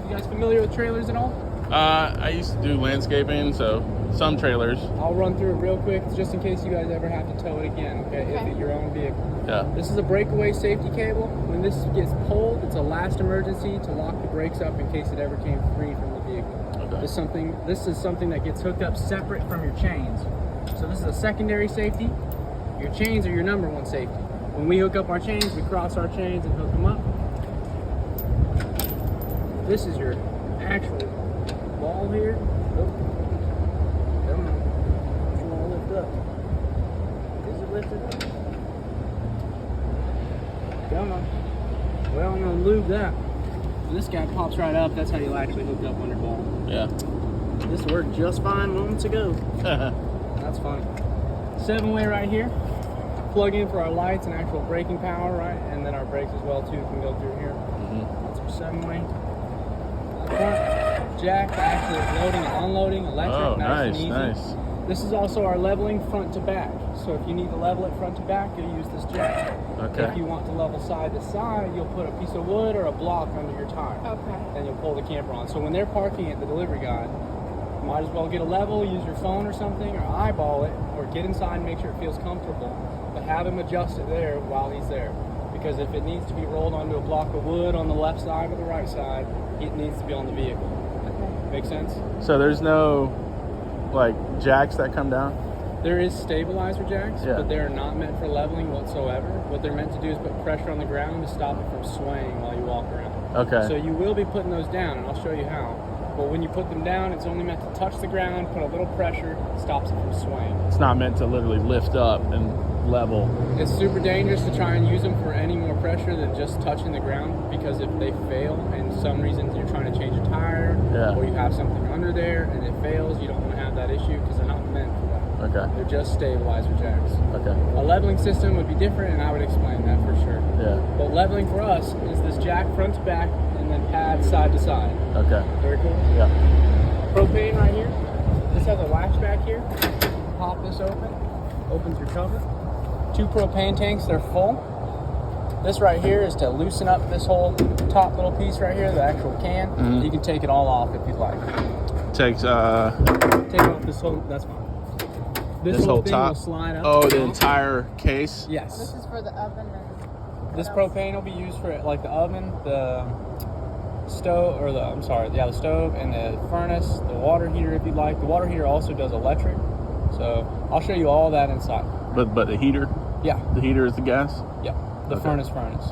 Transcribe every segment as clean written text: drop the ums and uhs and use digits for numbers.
You guys familiar with trailers at all? I used to do landscaping, so some trailers. I'll run through it real quick just in case you guys ever have to tow it again, okay? If your own vehicle. Yeah. This is a breakaway safety cable. When this gets pulled, it's a last emergency to lock the brakes up in case it ever came free from the vehicle. Okay. This is something that gets hooked up separate from your chains. So this is a secondary safety. Your chains are your number one safety. When we hook up our chains, we cross our chains and hook them up. This is your actual ball here. Oh. Come on. You want to lift up. Is it lifted up? Come on. Well, I'm going to lube that. So this guy pops right up. That's how you'll actually hook up on your ball. Yeah. This worked just fine moments ago. That's funny. 7-way right here. Plug in for our lights and actual braking power, right? And then our brakes as well too can go through here. That's our 7-way. Front jack actually loading and unloading, electric, Oh, nice and easy. nice. This is also our leveling front to back. So if you need to level it front to back, you'll use this jack. Okay. If you want to level side to side, you'll put a piece of wood or a block under your tire. Okay. Then you'll pull the camper on. So when they're parking at the delivery guide, you might as well get a level, use your phone or something, or eyeball it, or get inside and make sure it feels comfortable. But have him adjust it there while he's there. Because if it needs to be rolled onto a block of wood on the left side or the right side, it needs to be on the vehicle. Okay. Make sense? So there's no like jacks that come down? There is stabilizer jacks, Yeah. but they're not meant for leveling whatsoever. What they're meant to do is put pressure on the ground to stop it from swaying while you walk around. Okay. So you will be putting those down, and I'll show you how. But when you put them down, it's only meant to touch the ground, put a little pressure, stops it from swaying. It's not meant to literally lift up and level. It's super dangerous to try and use them for any more pressure than just touching the ground, because if they fail and some reason you're trying to change a tire or you have something under there and it fails, you don't want to have that issue because they're not meant for that. Okay. They're just stabilizer jacks. Okay. A leveling system would be different, and I would explain that for sure. Yeah. But leveling for us is this jack front to back and then pad side to side. Okay. Very cool. Yeah. Propane right here. This has a latch back here. Pop this open. Opens your cover. 2 propane tanks, they're full. This right here is to loosen up this whole top little piece right here, the actual can. You can take it all off if you'd like. Takes Take off this whole, that's fine. this whole thing top. will slide up. Oh, the entire case. Yes. This is for the oven and This what else? propane will be used for like the oven, the stove, or the the stove and the furnace, the water heater if you'd like. The water heater also does electric, so I'll show you all that inside. But the heater. Yeah, The heater is the gas. yeah. The Okay. furnace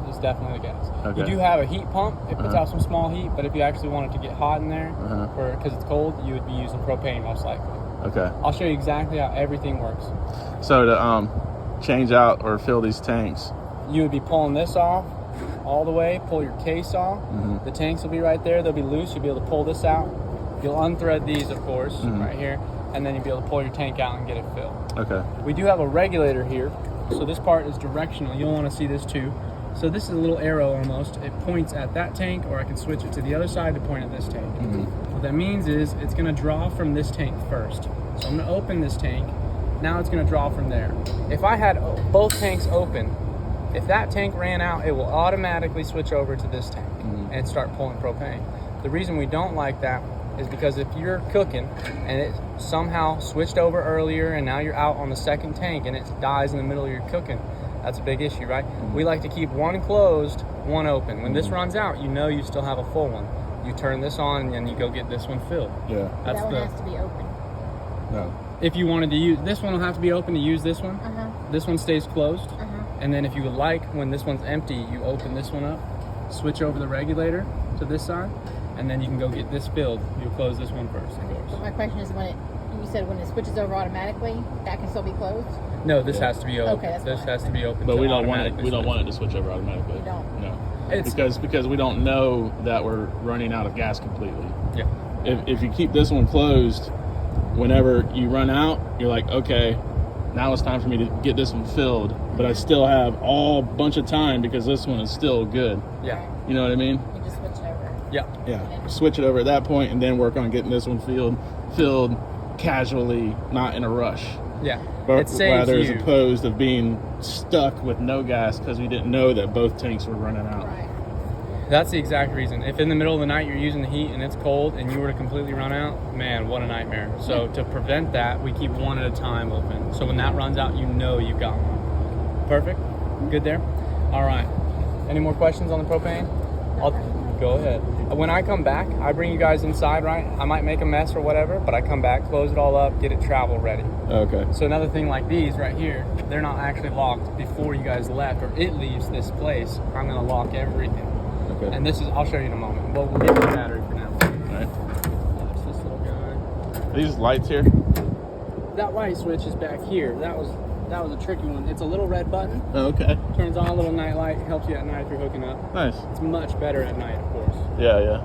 is definitely the gas. Okay. You do have a heat pump. It puts Uh-huh. out some small heat, but if you actually want it to get hot in there, Uh-huh. because it's cold, you would be using propane most likely. Okay. I'll show you exactly how everything works. So to change out or fill these tanks. You would be pulling this off all the way, pull your case off. The tanks will be right there. They'll be loose. You'll be able to pull this out. You'll unthread these, of course, right here, and then you'll be able to pull your tank out and get it filled. Okay. We do have a regulator here, so this part is directional. You'll want to see this too. So this is a little arrow almost. It points at that tank, or I can switch it to the other side to point at this tank. What that means is it's going to draw from this tank first. So I'm going to open this tank. Now it's going to draw from there. If I had both tanks open, if that tank ran out, it will automatically switch over to this tank and start pulling propane. The reason we don't like that is because if you're cooking and it somehow switched over earlier and now you're out on the second tank and it dies in the middle of your cooking, that's a big issue, right? We like to keep one closed, one open. When this runs out, you know you still have a full one. You turn this on and you go get this one filled. Yeah. That's that one the, has to be open. No. if you wanted to use, this one will have to be open to use this one. This one stays closed. And then if you would like, when this one's empty, you open this one up, switch over the regulator to this side, and then you can go get this filled. You'll close this one first, of But course. my question is, you said when it switches over automatically, that can still be closed? No, this has to be open. Okay, that's this fine. has to be open. But to we don't want it. automatically We don't switch. want it to switch over automatically. You don't? No. It's Because we don't know that we're running out of gas completely. yeah. If you keep this one closed, whenever you run out, you're like, okay, now it's time for me to get this one filled. But I still have all bunch of time because this one is still good. Yeah. You know what I mean? You just switch it over. Yeah. Yeah. Switch it over at that point and then work on getting this one filled casually, not in a rush. Yeah. But It saves rather as you. opposed of being stuck with no gas because we didn't know that both tanks were running out. Right. That's the exact reason. If in the middle of the night you're using the heat and it's cold and you were to completely run out, man, what a nightmare. So to prevent that, we keep one at a time open. So when that runs out, you know you've got one. Perfect? Good there? All right. Any more questions on the propane? Go ahead. When I come back, I bring you guys inside, right? I might make a mess or whatever, but I come back, close it all up, get it travel ready. Okay. So another thing like these right here, they're not actually locked before you guys left or it leaves this place. I'm gonna lock everything. Okay. And this is, I'll show you in a moment. Well, we'll get to the battery for now. All right. Watch this little guy. Are these lights here? That light switch is back here. That was a tricky one. It's a little red button. Oh, okay. Turns on a little night light. Helps you at night if you're hooking up. Nice. It's much better at night, of course. Yeah.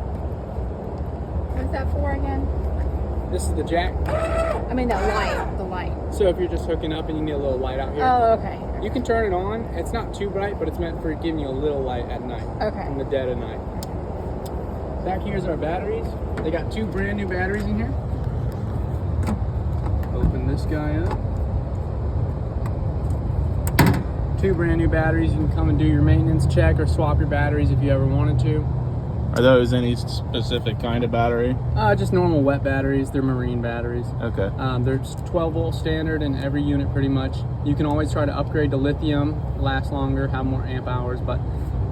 What's that for again? This is the jack. I mean, that light. The light. So if you're just hooking up and you need a little light out here, Oh, okay. you can turn it on. It's not too bright, but it's meant for giving you a little light at night. Okay. In the dead of night. Back here's our batteries. They got 2 brand new batteries in here. Open this guy up. 2 brand new batteries. You can come and do your maintenance check or swap your batteries if you ever wanted to. Are those any specific kind of battery? Just normal wet batteries. They're marine batteries. Okay. They're 12 volt standard in every unit pretty much. You can always try to upgrade to lithium, last longer, have more amp hours, but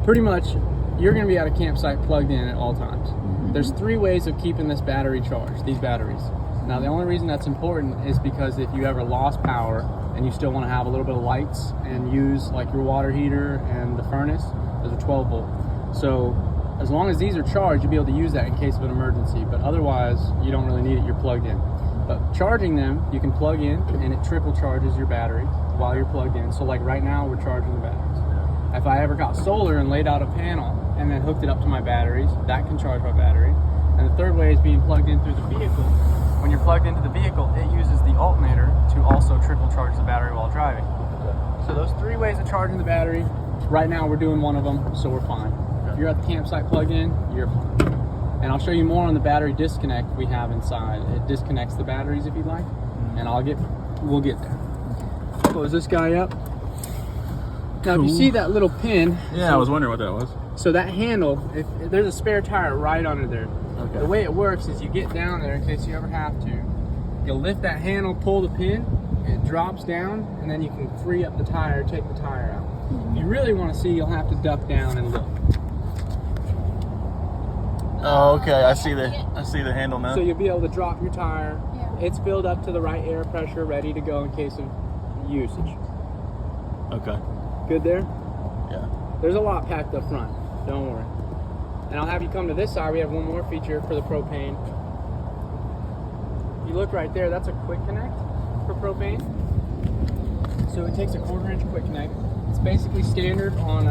pretty much you're going to be at a campsite plugged in at all times. There's 3 ways of keeping this battery charged, these batteries. Now the only reason that's important is because if you ever lost power and you still want to have a little bit of lights and use like your water heater and the furnace, those are 12 volt. So as long as these are charged, you'll be able to use that in case of an emergency, but otherwise you don't really need it, you're plugged in. But charging them, you can plug in and it trickle charges your battery while you're plugged in. So like right now, we're charging the batteries. If I ever got solar and laid out a panel and then hooked it up to my batteries, that can charge my battery. And the third way is being plugged in through the vehicle. When you're plugged into the vehicle, it uses the alternator to also trickle charge the battery while driving. So those 3 ways of charging the battery, right now we're doing one of them, so we're fine. If you're at the campsite plugged in, you're fine. And I'll show you more on the battery disconnect we have inside. It disconnects the batteries if you'd like, and we'll get there. Close this guy up. Now if you see that little pin, Yeah, I was wondering what that was. so that handle, if there's a spare tire right under there. Okay. The way it works is you get down there in case you ever have to. You'll lift that handle, pull the pin, it drops down, and then you can free up the tire, take the tire out. If you really want to see, you'll have to duck down and look. Oh, okay. I see the handle now. So you'll be able to drop your tire. Yeah. It's filled up to the right air pressure, ready to go in case of usage. Okay. Good there? Yeah. There's a lot packed up front. Don't worry. And I'll have you come to this side. We have one more feature for the propane. You look right there. That's a quick connect for propane. So it takes a 1/4 inch quick connect. It's basically standard on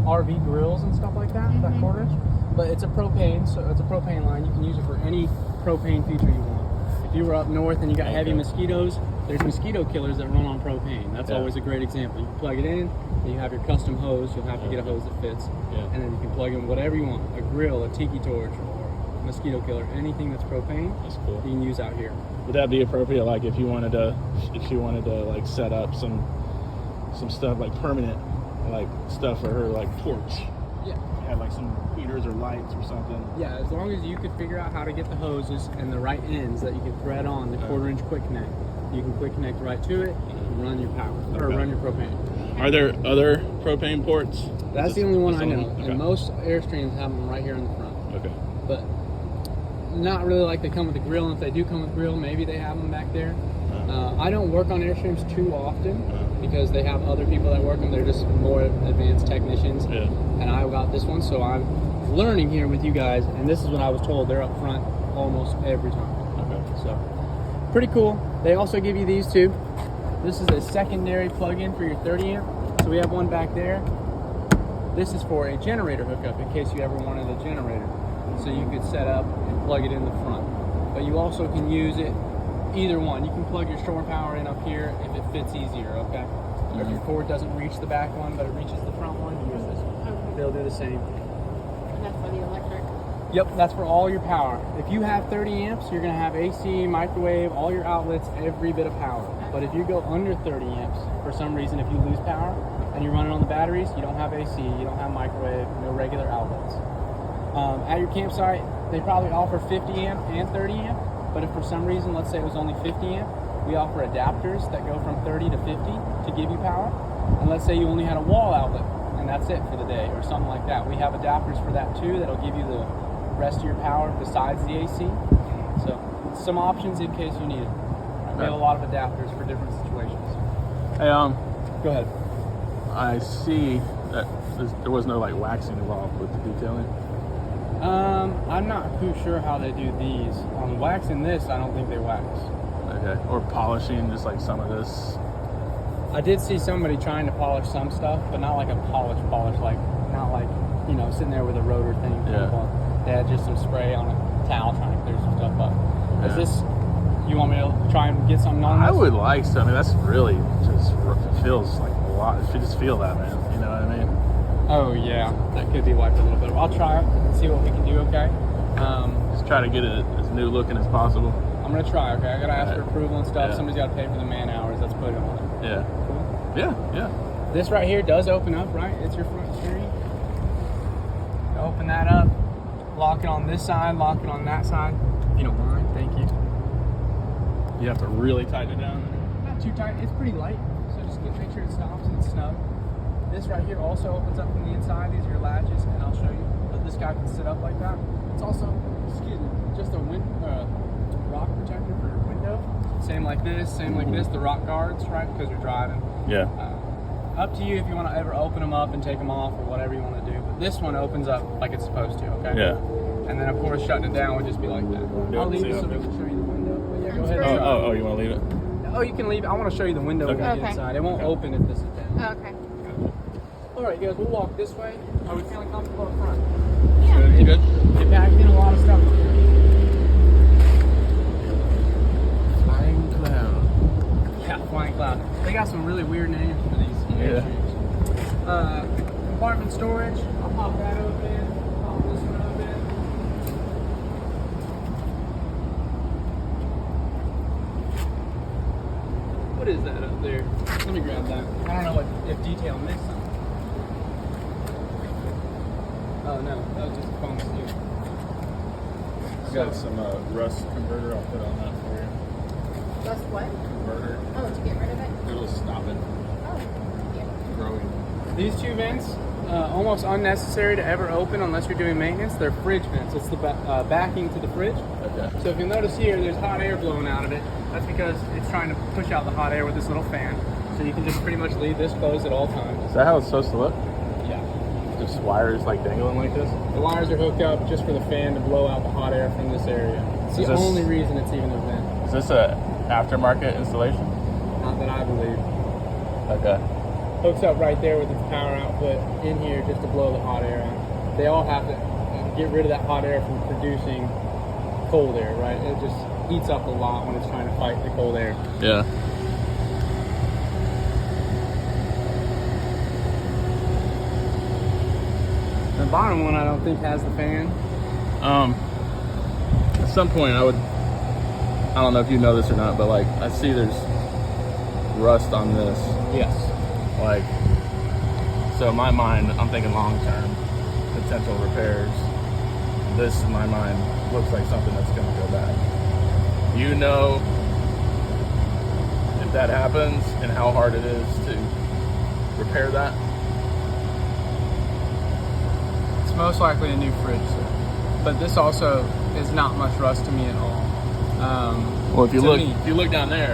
RV grills and stuff like that. That 1/4 inch. But it's a propane, so it's a propane line. You can use it for any propane feature you want. If you were up north and you got heavy mosquitoes, there's mosquito killers that run on propane. That's always a great example. You can plug it in, and you have your custom hose. You'll have to get a hose that fits. Yeah. And then you can plug in whatever you want. A grill, a tiki torch, or a mosquito killer. Anything that's propane, That's cool. you can use out here. Would that be appropriate, like if you wanted to like set up some stuff like permanent, like stuff for her like porch? Yeah. Have like some heaters or lights or something. Yeah, as long as you could figure out how to get the hoses and the right ends that you can thread on the 1/4 inch quick connect. You can quick connect right to it and run your power, or run your propane. Are there other propane ports? That's the only one I know. Okay. And most Airstreams have them right here in the front. Okay. But not really like they come with the grill. And if they do come with grill, maybe they have them back there. I don't work on Airstreams too often because they have other people that work them. They're just more advanced technicians. Yeah. And I got this one, so I'm learning here with you guys. And this is what I was told. They're up front almost every time. Okay. So pretty cool. They also give you these too. This is a secondary plug-in for your 30 amp. So we have one back there. This is for a generator hookup in case you ever wanted a generator. So you could set up and plug it in the front. But you also can use it either one. You can plug your shore power in up here if it fits easier, okay? Or if your cord doesn't reach the back one, but it reaches the front one, you use this one. Okay. They'll do the same. And that's for the electric. Yep, that's for all your power. If you have 30 amps, you're gonna have AC, microwave, all your outlets, every bit of power. But if you go under 30 amps, for some reason, if you lose power, and you're running on the batteries, you don't have AC, you don't have microwave, no regular outlets. At your campsite, they probably offer 50 amp and 30 amp, but if for some reason, let's say it was only 50 amp, we offer adapters that go from 30 to 50 to give you power. And let's say you only had a wall outlet, and that's it for the day, or something like that. We have adapters for that too, that'll give you the rest of your power besides the AC. So, some options in case you need it. We have a lot of adapters for different situations. Hey, Go ahead. I see that there was no like waxing involved with the detailing. I'm not too sure how they do these. On waxing this, I don't think they wax. Okay. Or polishing, just like some of this. I did see somebody trying to polish some stuff, but not like a polish, like not like, you know, sitting there with a rotor thing. Yeah. They had just some spray on a towel trying to clear some stuff up. Is Yeah. this, you want me to try and get something on this? I would like to. I mean, that's really just it feels like a lot. You just feel that, man. You know what I mean? Oh yeah, that could be wiped a little bit. I'll try it and see what we can do, okay? Just try to get it as new looking as possible. I'm gonna try, okay? I gotta ask for Right. approval and stuff. Yeah. Somebody's gotta pay for the man hours. Let's put it on it. Yeah. Cool. Yeah. This right here does open up, right? It's your front screen. Open that up, lock it on this side, lock it on that side. If you don't mind, thank you. You have to really tighten it down. Not too tight, it's pretty light, so just make sure it stops and it's snug. This right here also opens up from the inside. These are your latches, and I'll show you. But this guy can sit up like that. It's also, excuse me, just a rock protector for your window. Same like this, the rock guards, right? Because you're driving. Yeah. Up to you if you want to ever open them up and take them off or whatever you want to do. But this one opens up like it's supposed to, okay? Yeah. And then of course shutting it down would just be like that. Yeah, I'll leave see it so how we it can show you the window. But yeah, go I'm ahead. screwed. and try. Oh, you want to leave it? Oh, you can leave it. I want to show you the window when Okay. we get inside. It won't open if this is down. Oh, okay. All right, guys, we'll walk this way. Are we feeling comfortable up front? Yeah. You good? They packed in a lot of stuff. Flying cloud. Yeah, Flying Cloud. They got some really weird names for these Yeah. shoes. Compartment storage. I'll pop that open. Pop this one open. What is that up there? Let me grab that. I don't know if detail missed something. Oh no, that was just a phone steel. I got some rust converter. I'll put on that for you. Just what? Converter. Oh, to get rid of it? It'll stop it Oh, yeah. growing. These two vents, almost unnecessary to ever open unless you're doing maintenance. They're fridge vents. It's the backing to the fridge. Okay. So if you'll notice here, there's hot air blowing out of it. That's because it's trying to push out the hot air with this little fan. So you can just pretty much leave this closed at all times. Is that how it's supposed to look? Yeah. Just wires like dangling like this? The wires are hooked up just for the fan to blow out the hot air from this area. It's the Is this- only reason it's even a vent. Is this a aftermarket installation? Not that I believe. Okay. Hooks up right there with its power output in here just to blow the hot air out. They all have to get rid of that hot air from producing cold air, right? It just heats up a lot when it's trying to fight the cold air. Yeah. The bottom one I don't think has the fan. At some point I don't know if you know this or not, but like I see there's rust on this. Yes. Like, so in my mind, I'm thinking long term potential repairs. This in my mind looks like something that's gonna go bad. You know if that happens and how hard it is to repair that? It's most likely a new fridge, sir. But this also is not much rust to me at all. Well, if you To me. look down there,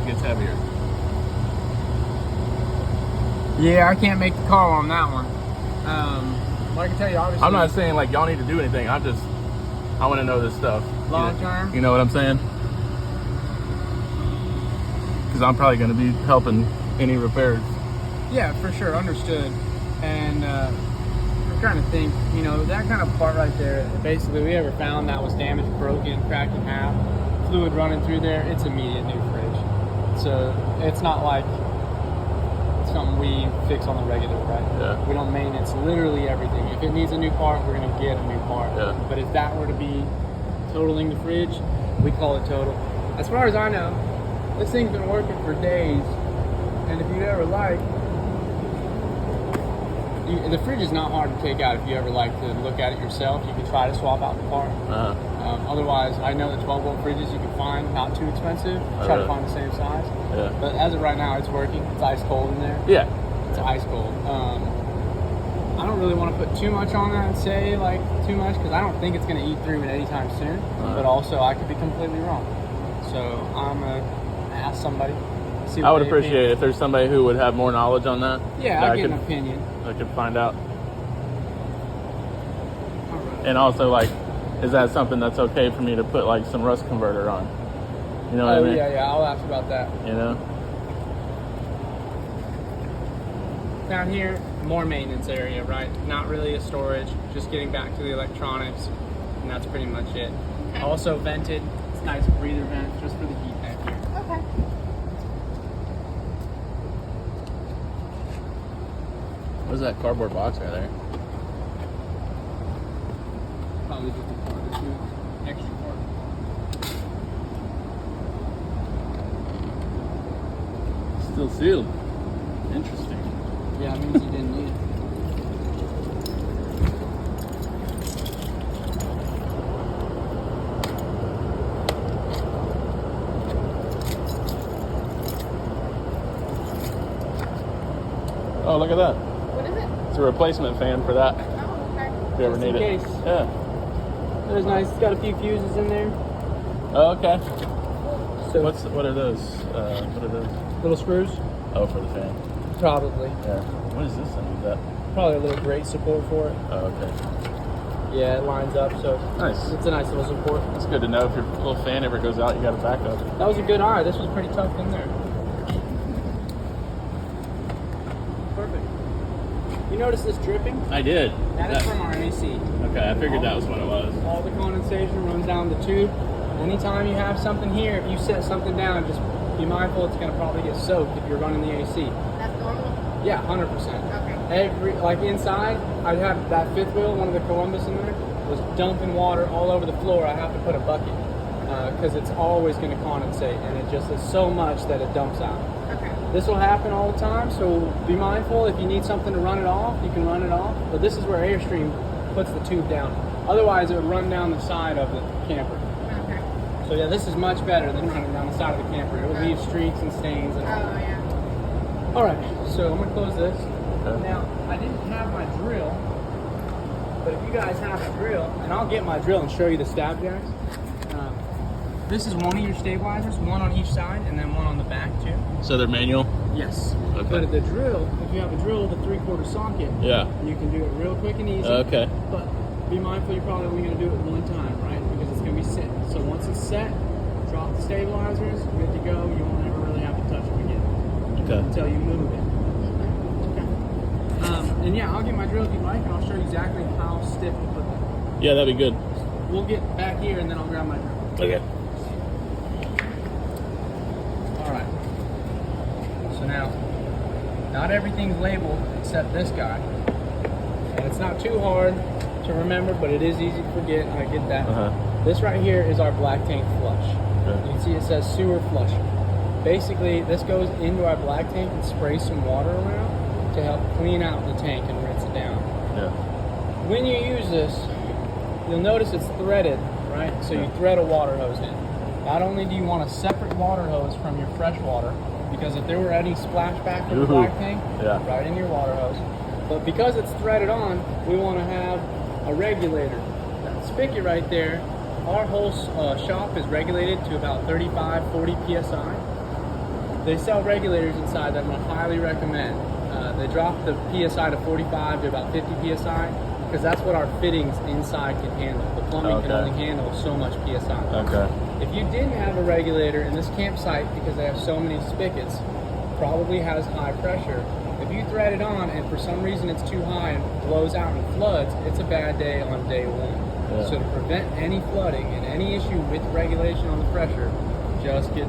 it gets heavier. Yeah, I can't make the call on that one. But I can tell you, obviously. I'm not saying like y'all need to do anything. I want to know this stuff. Long term? You know what I'm saying? Because I'm probably going to be helping any repairs. Yeah, for sure, understood. And I'm trying to think, you know, that kind of part right there, basically we ever found that was damaged, broken, cracked in half, fluid running through there, it's immediate new fridge. So it's not like something we fix on the regular, right? Yeah. We don't maintenance literally everything. If it needs a new part, we're gonna get a new part. Yeah. But if that were to be totaling the fridge, we call it total. As far as I know, this thing's been working for days. And if you'd ever like, the fridge is not hard to take out if you ever like to look at it yourself. You can try to swap out the part. Otherwise, I know the 12-volt fridges you can find not too expensive. Try to find the same size. Yeah. But as of right now, it's working. It's ice cold in there. Yeah. It's ice cold. I don't really want to put too much on that and say like too much because I don't think it's going to eat through it anytime soon. But also, I could be completely wrong. So I'm gonna ask somebody. See what I would they appreciate think. it if there's somebody who would have more knowledge on that. Yeah, that I get an opinion. I could find out. All right. And also, like, is that something that's okay for me to put like some rust converter on? You know what I mean? Yeah. I'll ask about that. You know? Down here, more maintenance area, right? Not really a storage, just getting back to the electronics, and that's pretty much it. Also vented. It's a nice breather vent just for the heat back here. Okay. What is that cardboard box right there? Probably just a part or two extra part. Still sealed. Interesting. Yeah, it means you didn't need it. Oh, look at that. What is it? It's a replacement fan for that. Oh, okay. If you ever Just need in it. case. Yeah. It's nice. It's got a few fuses in there. Oh, okay. So What are those? What are those? little screws? Oh, for the fan. Probably. Yeah. What is this thing? Is that? Probably a little grate support for it. Oh, okay. Yeah, it lines up, so Nice. it's a nice little support. It's good to know if your little fan ever goes out, you got a backup. That was a good eye. This was pretty tucked in there. Perfect. You notice this dripping? I did. That is from our AC. Okay, I figured that was what it was. All the condensation runs down the tube. Anytime you have something here, if you set something down, just be mindful it's going to probably get soaked if you're running the AC. That's normal? Yeah, 100%. Okay. Like inside, I'd have that fifth wheel, one of the Columbus in there, was dumping water all over the floor. I have to put a bucket because it's always going to condensate, and it just is so much that it dumps out. Okay. This will happen all the time, so be mindful. If you need something to run it off, you can run it off. But this is where Airstream puts the tube down. Otherwise, it would run down the side of the camper. Okay. So yeah, this is much better than running down the side of the camper. It would leave streaks and stains and all. Oh, yeah. All right, so I'm gonna close this. Okay. Now, I didn't have my drill, but if you guys have a drill, and I'll get my drill and show you the stab jacks. This is one of your stabilizers, one on each side, and then one on the back too. So they're manual? Yes. Okay. But the drill, if you have a drill with a 3/4 socket, Yeah. you can do it real quick and easy. Okay. But be mindful, you're probably only going to do it one time, right? Because it's going to be set. So once it's set, drop the stabilizers, good to go. You won't ever really have to touch them again Okay. until you move it. Okay. And yeah, I'll get my drill if you'd like, and I'll show you exactly how stiff to put them. Yeah, that'd be good. We'll get back here, and then I'll grab my drill. Okay. All right. So now, not everything's labeled except this guy. And it's not too hard to remember, but it is easy to forget. I get that. This right here is our black tank flush. Okay. You can see it says sewer flusher. Basically, this goes into our black tank and sprays some water around to help clean out the tank and rinse it down. Yeah. When you use this, you'll notice it's threaded, right? So you thread a water hose in. Not only do you want a separate water hose from your fresh water, because if there were any splashback from the Ooh. black tank, Yeah. right in your water hose. But because it's threaded on, we want to have a regulator. That spigot right there, our whole shop is regulated to about 35, 40 PSI. They sell regulators inside that I highly recommend. They drop the PSI to 45 to about 50 PSI because that's what our fittings inside can handle. The plumbing can Okay. only handle so much PSI. Okay. If you didn't have a regulator in this campsite, because they have so many spigots, probably has high pressure. If you thread it on and for some reason it's too high and blows out and floods, it's a bad day on day one. Yeah. So to prevent any flooding and any issue with regulation on the pressure, just get